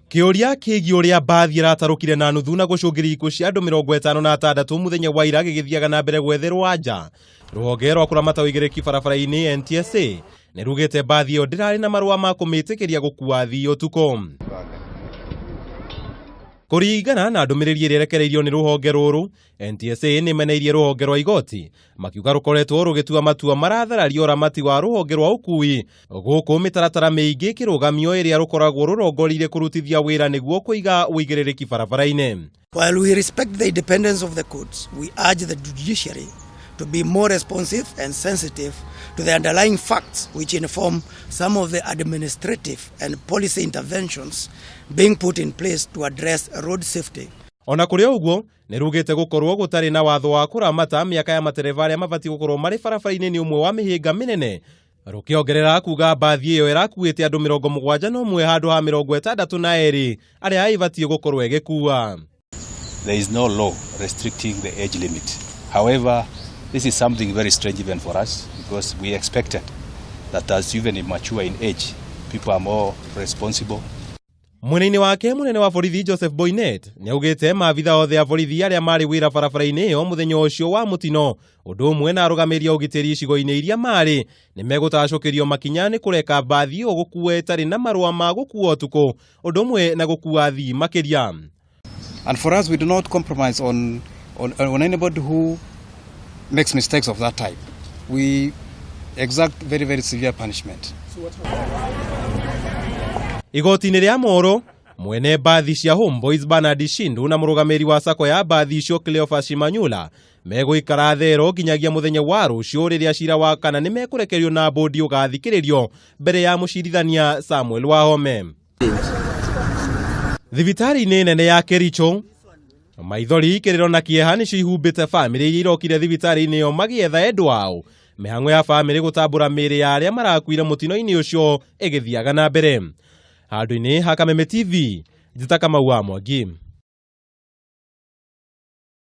Kiuria kigi uria mbathi iratarukire na nuthu na gucungiria ikuũ cia andu mirongo itano na atandatu muthenya wa ira gigithiaga na mbere gwetherwo nja. Ruhonge rwa kuramata uigiriki barabara-ini NTSA nirugite mbathi iyo ndirari na marua ma kumitikiria gukua athii utuku. Kuringana na ndumiriri iria irekereirio ni ruhonge ruru, NTSA nimeneirie ruhonge rwa igoti makiuga rukoretwo rugitua matua marathararia uramati wa ruhonge rwa ukui guku mitaratara miingi kirugamio iria rukoragwo rurongorire kurutithia wira niguo kuiga uigiriki barabara-ini. While we respect the independence of the courts, we urge the judiciary to be more responsive and sensitive to the underlying facts which inform some of the administrative and policy interventions being put in place to address road safety. Ona kuri uguo nirugite gukorwo gutari na watho wa kuramata miaka ya matereva aria mabati gukorwo mari barabara-ini ni umwe wa mihinga minene. Rukiongerera kuuga mbathi iyo irakuite andu 71 handu ha 62 aria ibatie gukorwo igikuua. There is no law restricting the age limit. However, this is something very strange even for us, because we expected that as even mature in age, people are more responsible. Mwene wake munene wa borithi Joseph Boinnet niaugite maabitha othe a borithi aria mari wira barabara-ini iyo muthenya ucio wa mutino undu umwe na arugamiriri ugitiri icigo-ini iria mari nimegutacukirio makinya ni kureka mbathi iyo gukua itari na marua ma gukua utuku undu umwe na gukua athii makiria. And for us, we do not compromise on anybody who makes mistakes of that type. We exact very, very severe punishment. Igoti-ini ria Moro, mwene mbathi cia Homeboyz Bernard Shindu na murugamiriri wa sako ya mbathi icio Manyula meguikara thero nginyagia muthenya wa rucio riria cira wa kana ni mekurekerio na bodi ugathikiririo mbere ya mucirithania Samuel Wahome. Thibitari-ini nene ya Kericho maithori kiriro na kieha ni cihumbite family iria irokire thibitari-ini iyo magietha endu wao. Mihango ya family gutambura miri ya aria marakuire mutino-ini ucio igithiaga na mbere. Handu-ini ha Kameme TV, njita Kamau wa Mwangi.